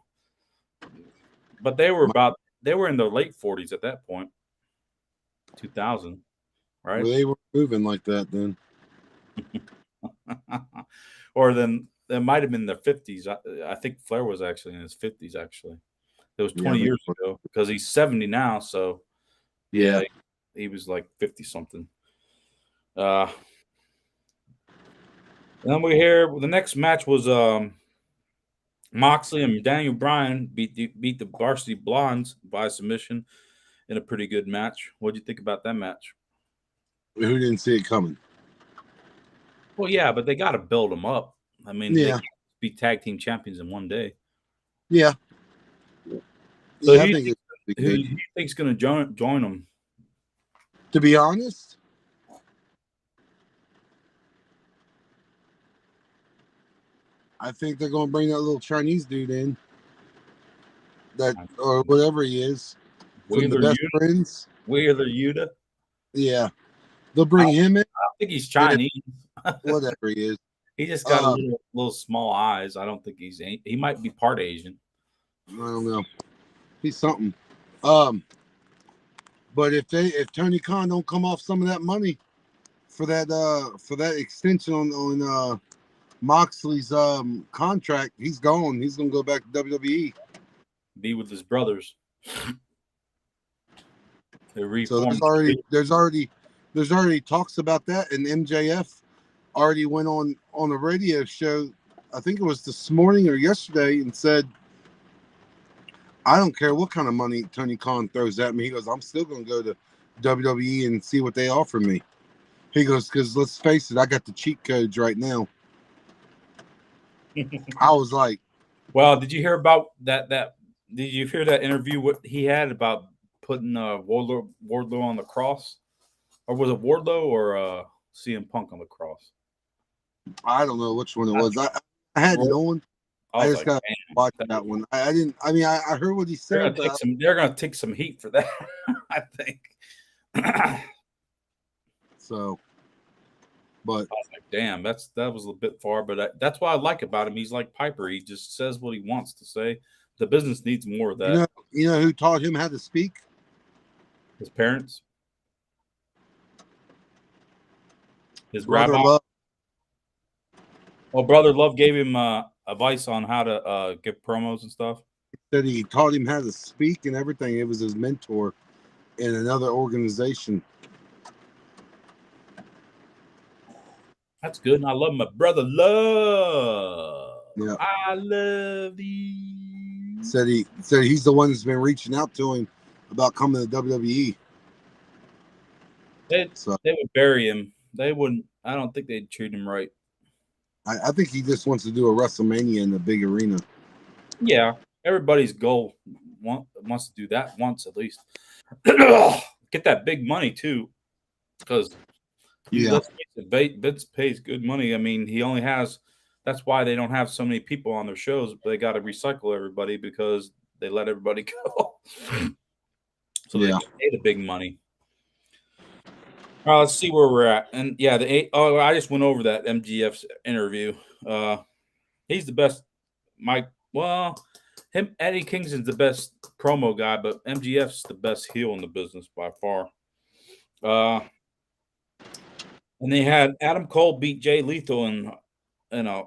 but they were in their late 40s at that point. 2000, right? Well, they were moving like that then. Or then it might have been their 50s. I think Flair was actually in his 50s. Actually, it was 20 years ago because he's 70 now. So, yeah, he was like 50 something. Then we hear the next match was Moxley and Daniel Bryan beat the Varsity Blondes by submission in a pretty good match. What do you think about that match? Who didn't see it coming? Well, yeah, but they got to build them up. I mean, they can't be tag team champions in one day. Yeah. So Yeah, I who think it's who gonna do be you good. think's going to join them? To be honest, I think they're gonna bring that little Chinese dude in, that or whatever he is from the Wheeler Best Yuta. Friends. Wheeler Yuta. Yeah, they'll bring him in. I don't think he's Yeah, Chinese. whatever he is. He just got a Uh, little small eyes. I don't think he might be part Asian. I don't know. He's something. Um, but if Tony Khan don't come off some of that money for that extension on Moxley's contract, he's gone. He's gonna go back to WWE. Be with his brothers. They So reformed. there's already talks about that, and MJF already went on a radio show. I think it was this morning or yesterday, and said, "I don't care what kind of money Tony Khan throws at me." He goes, "I'm still gonna go to WWE and see what they offer me." He goes, "Because let's face it, I got the cheat codes right now." I was like, Well, did you hear about that? Did you hear that interview? What he had about putting Wardlow on the cross, or was it Wardlow or CM Punk on the cross? I don't know which one it was. I had it on. I I was just like, got to damn, watch that one. I didn't. I mean, I heard what he said, but they're gonna take some heat for that. I think. so, but I was like, damn, that was a bit far, but that's what I like about him. He's like Piper. He just says what he wants to say. The business needs more of that. you know who taught him how to speak? His parents, his Brother rabbi. Love. Well, Brother Love gave him advice on how to give promos and stuff. Said he taught him how to speak and everything. It was his mentor in another organization. That's good. And I love my brother Love. Yeah. I love you. Said he's the one that's been reaching out to him about coming to WWE. They would bury him. They wouldn't. I don't think they'd treat him right. I think he just wants to do a WrestleMania in the big arena. Yeah, everybody's goal wants to do that once at least. Get that big money too, because let's face it, Vince pays good money. I mean, he only has. That's why they don't have so many people on their shows. They got to recycle everybody because they let everybody go. So they pay the big money. Let's see where we're at. And yeah, I just went over that MGF's interview. He's the best. Eddie Kingston's the best promo guy, but MGF's the best heel in the business by far. And they had Adam Cole beat Jay Lethal in a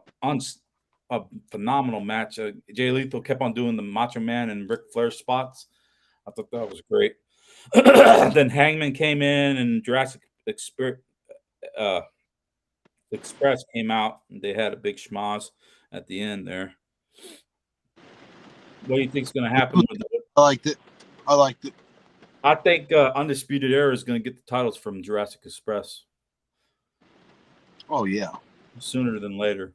phenomenal match. Jay Lethal kept on doing the Macho Man and Ric Flair spots. I thought that was great. Then Hangman came in and Jurassic Express came out, and they had a big schmoz at the end there. What do you think is going to happen? I liked it. I think Undisputed Era is going to get the titles from Jurassic Express. Oh yeah, sooner than later.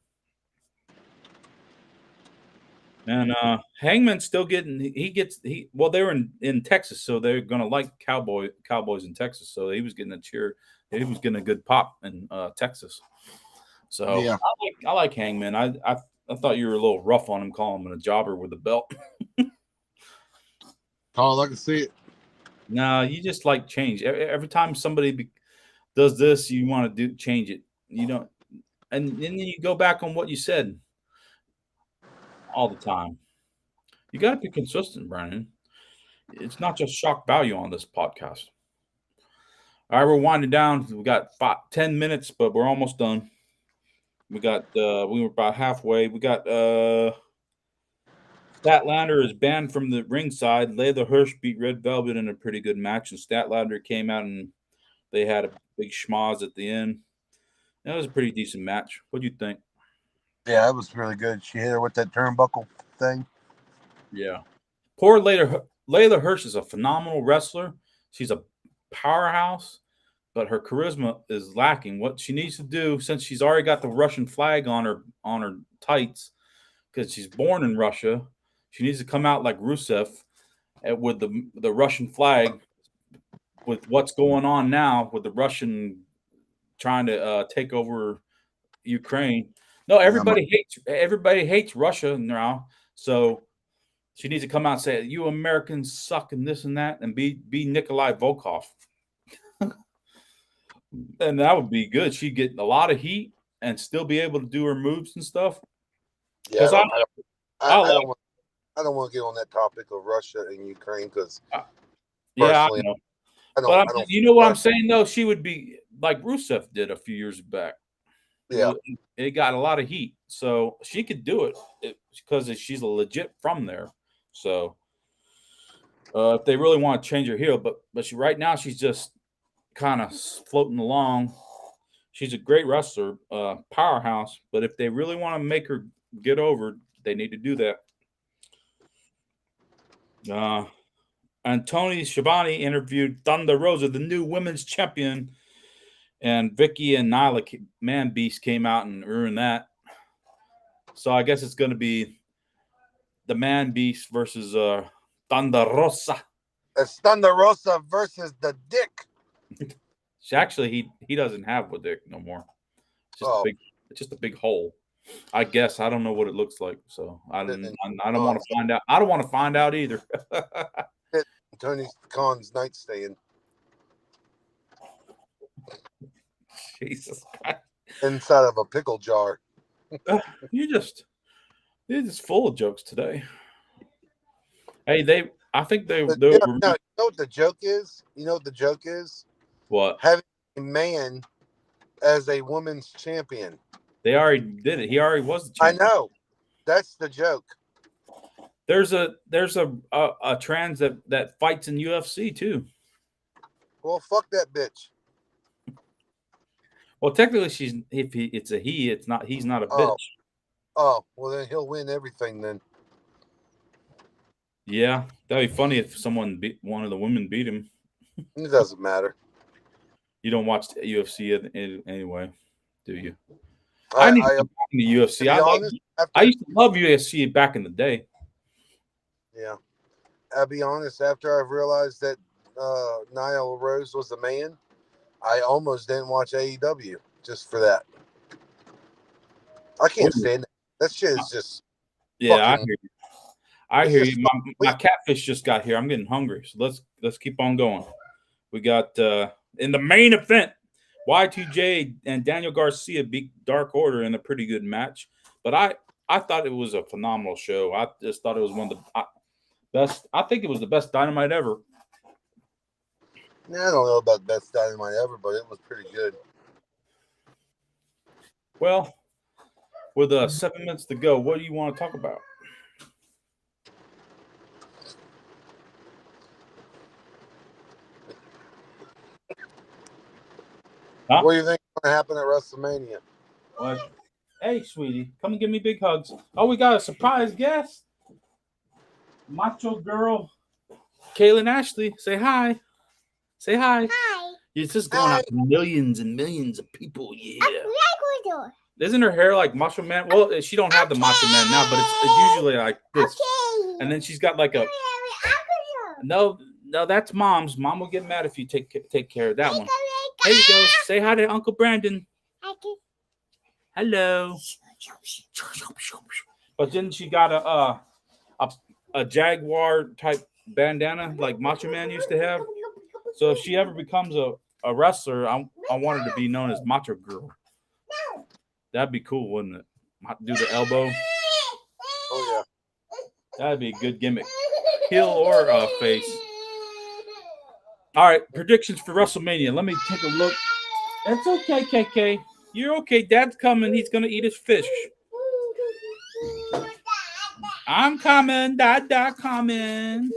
And Hangman's still getting. Well, they were in Texas, so they're going to like Cowboys in Texas. So he was getting a cheer. He was getting a good pop in Texas. So yeah. I like Hangman. I thought you were a little rough on him, calling him a jobber with a belt. Oh, I can see it. No, you just like change. Every time somebody does this, you want to change it. You don't, and then you go back on what you said all the time. You got to be consistent, Brandon. It's not just shock value on this podcast. All right, we're winding down. We got 10 minutes, but we're almost done. We were about halfway. We got Statlander is banned from the ringside. Layla Hirsch beat Red Velvet in a pretty good match, and Statlander came out and they had a big schmoz at the end. That was a pretty decent match. What do you think? Yeah, it was really good. She hit her with that turnbuckle thing. Yeah. Poor Layla Hirsch is a phenomenal wrestler. She's a powerhouse, but her charisma is lacking. What she needs to do, since she's already got the Russian flag on her tights, because she's born in Russia, she needs to come out like Rusev with the Russian flag, with what's going on now with the Russian trying to take over Ukraine. No, everybody hates Russia now. So she needs to come out and say, "You Americans suck," and this and that, and be Nikolai Volkov, and that would be good. She'd get a lot of heat and still be able to do her moves and stuff. Yeah, Because I don't want to get on that topic of Russia and Ukraine because yeah, I personally, know. I But don't. you know what I'm saying though? She would be like Rusev did a few years back. Yeah, It got a lot of heat, so she could do it because she's legit from there. So if they really want to change her heel, but right now she's just kind of floating along. She's a great wrestler, powerhouse. But if they really want to make her get over, they need to do that. And Tony Schiavone interviewed Thunder Rosa, the new women's champion, and Vicky and Nyla Man Beast came out and ruined that. So I guess it's going to be the Man Beast versus Thunder Rosa. it's Thunder Rosa versus the Dick. He doesn't have a dick no more. It's just a big hole. I guess I don't know what it looks like, so I don't want to find out. I don't want to find out either. Tony Khan's nightstand. Jesus Christ. Inside of a pickle jar. You're just full of jokes today. Hey, I think they You know what the joke is? You know what the joke is? What? Having a man as a women's champion. They already did it. He already was the champion. I know. That's the joke. There's a trans that fights in UFC too. Well, fuck that bitch. Well, technically, it's a he. It's not. He's not a bitch. Oh, well then he'll win everything then. Yeah, that'd be funny if one of the women beat him. It doesn't matter. You don't watch the UFC anyway, do you? I need to get back in the UFC. I used to love UFC back in the day. Yeah, I'll be honest. After I've realized that Nyla Rose was the man, I almost didn't watch AEW just for that. I can't stand it. That shit is just. Yeah, I hear you. My catfish just got here. I'm getting hungry, so let's keep on going. We got in the main event, Y2J and Daniel Garcia beat Dark Order in a pretty good match. But I thought it was a phenomenal show. I just thought it was one of the best. I think it was the best Dynamite ever. Yeah, I don't know about best Dynamite ever, but it was pretty good. Well, with 7 minutes to go, what do you want to talk about? Huh? What do you think is going to happen at WrestleMania? What? Hey, sweetie, come and give me big hugs. Oh, we got a surprise guest. Macho Girl, Kaylin Ashley. Say hi. Say hi. Hi. It's just going out to millions and millions of people. Yeah. Isn't her hair like Macho Man? Well, she don't have the Macho Man now, but it's usually like this. Okay. And then she's got like a. No, that's Mom's. Mom will get mad if you take care of that one. There you go. Say hi to Uncle Brandon. Hello. But then she got a Jaguar type bandana like Macho Man used to have. So if she ever becomes a wrestler, I want her to be known as Macho Girl. That'd be cool, wouldn't it? Do the elbow. Oh yeah. That'd be a good gimmick. Heel or face. All right, predictions for WrestleMania. Let me take a look. It's okay, KK. You're okay. Dad's coming. He's going to eat his fish. I'm coming. Dada coming.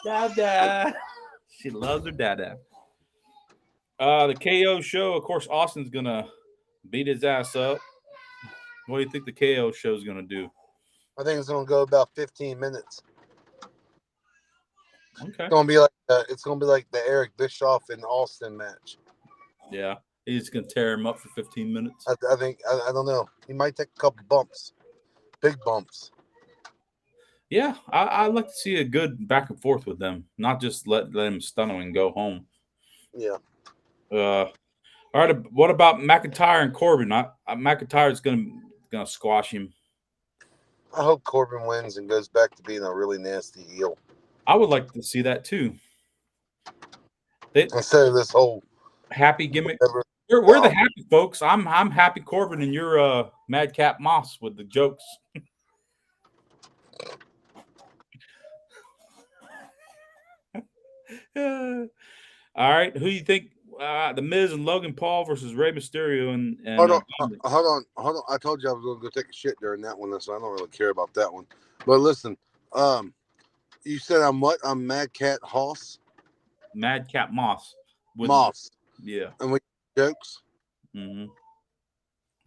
Dada. She loves her dada. The KO show, of course, Austin's going to beat his ass up. What do you think the KO show is going to do? I think it's going to go about 15 minutes. Okay. It's going to be like the Eric Bischoff and Austin match. Yeah. He's going to tear him up for 15 minutes. I think, I don't know. He might take a couple bumps. Big bumps. Yeah, I'd like to see a good back and forth with them, not just let them stun them and go home. Yeah. All right, what about McIntyre and Corbin? McIntyre's gonna squash him. I hope Corbin wins and goes back to being a really nasty heel I would like to see that too. They instead of this whole happy gimmick. whatever. We're the happy folks. I'm happy Corbin, and you're Madcap Moss with the jokes. All right, who you think? The Miz and Logan Paul versus Rey Mysterio and Hold on, hold on. I told you I was going to go take a shit during that one, so I don't really care about that one. But listen, you said I'm what? I'm Mad Cat Hoss. Madcap Moss. Moss. Yeah. And with jokes. Mm-hmm.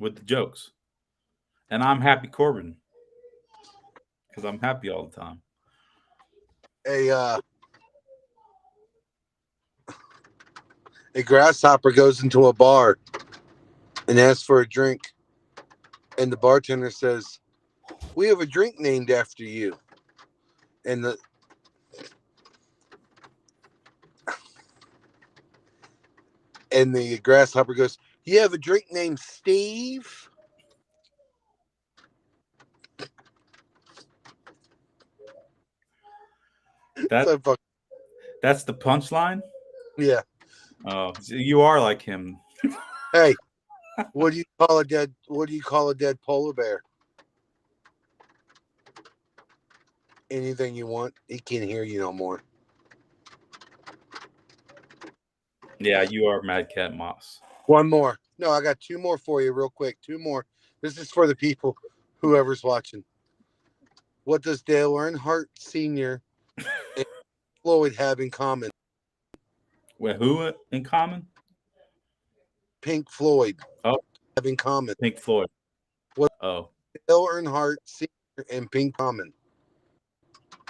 With the jokes, and I'm happy Corbin because I'm happy all the time. A grasshopper goes into a bar and asks for a drink, and the bartender says, "We have a drink named after you." And the grasshopper goes, "You have a drink named Steve?" That's So that's the punchline. yeah. Oh, so you are like him. Hey, what do you call a dead polar bear? Anything you want. He can't hear you no more. Yeah, you are Madcap Moss. One more. No, I got two more for you, real quick. Two more. This is for the people, whoever's watching. What does Dale Earnhardt Sr. and Floyd have in common? Wait, who in common? Pink Floyd Oh, have in common. Pink Floyd. What Oh, Dale Earnhardt Sr. and Pink common?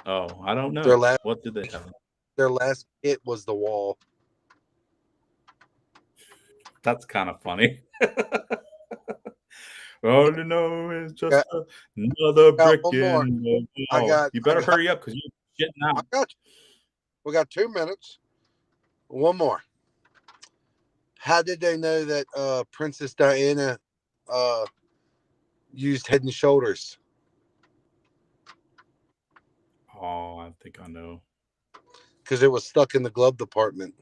oh, I don't Their know. last What did they have? their last hit was The Wall. That's kind of funny. All you know is just another Got brick one more. in the I wall. got You better hurry up because you're shitting I out. got you. We got 2 minutes. One more. How did they know that Princess Diana used Head and Shoulders? Oh, I think I know. Because it was stuck in the glove department.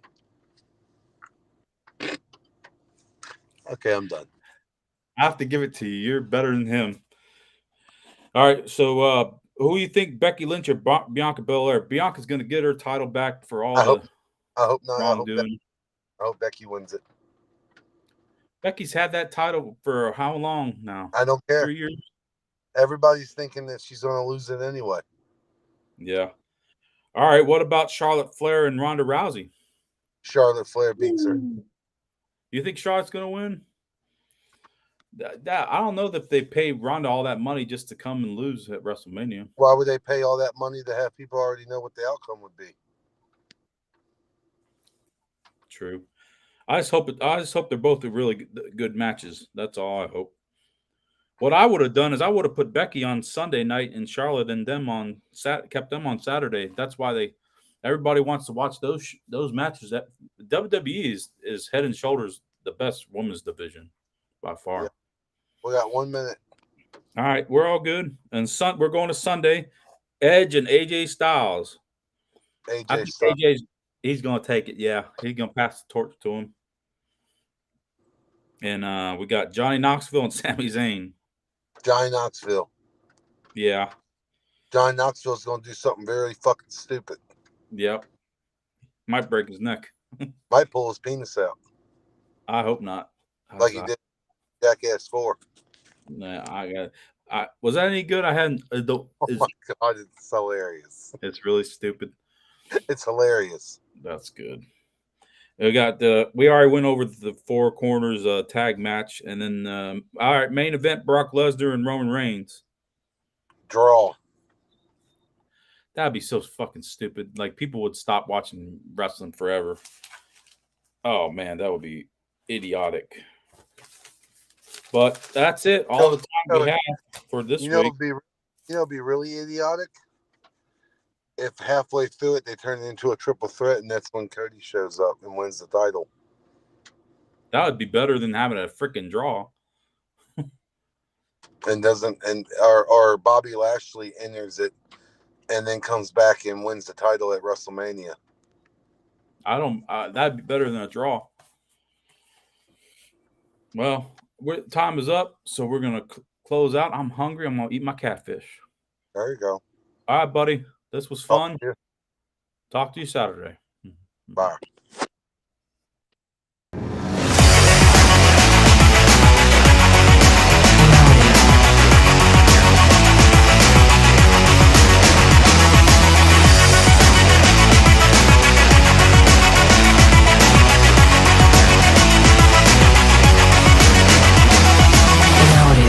Okay, I'm done. I have to give it to you. You're better than him. All right, so who do you think Becky Lynch or Bianca Belair? Bianca's going to get her title back for all I the hope not. wrongdoing. I hope Becky wins it. Becky's had that title for how long now? I don't care. 3 years? Everybody's thinking that she's going to lose it anyway. Yeah. All right, what about Charlotte Flair and Ronda Rousey? Charlotte Flair beats her. You think Charlotte's going to win? I don't know if they pay Ronda all that money just to come and lose at WrestleMania. Why would they pay all that money to have people already know what the outcome would be? True. I just hope they're both really good matches. That's all I hope. What I would have done is I would have put Becky on Sunday night and Charlotte and them on kept them on Saturday. That's why everybody wants to watch those matches. That WWE is head and shoulders the best women's division by far. Yeah. We got 1 minute. All right, we're all good. And we're going to Sunday. Edge and AJ Styles. He's going to take it. Yeah, he's going to pass the torch to him. And we got Johnny Knoxville and Sami Zayn. Johnny Knoxville. Yeah. Johnny Knoxville's going to do something very fucking stupid. Yep. Might break his neck. Might pull his penis out. I hope not. Like he did Jackass 4. Nah, was that any good? I hadn't. Oh my God, it's hilarious. It's really stupid. It's hilarious. That's good. We already went over the Four Corners tag match, and then all right, main event: Brock Lesnar and Roman Reigns. Draw. That'd be so fucking stupid. Like people would stop watching wrestling forever. Oh man, that would be idiotic. But that's it. All the time we have for this week. It'd be really idiotic. if halfway through it they turn it into a triple threat, and that's when Cody shows up and wins the title. That would be better than having a freaking draw. And doesn't or Bobby Lashley enters it and then comes back and wins the title at WrestleMania. I don't. That'd be better than a draw. Well, time is up, so we're gonna close out. I'm hungry. I'm gonna eat my catfish. There you go. All right, buddy. This was fun. Yeah. Talk to you Saturday. Bye.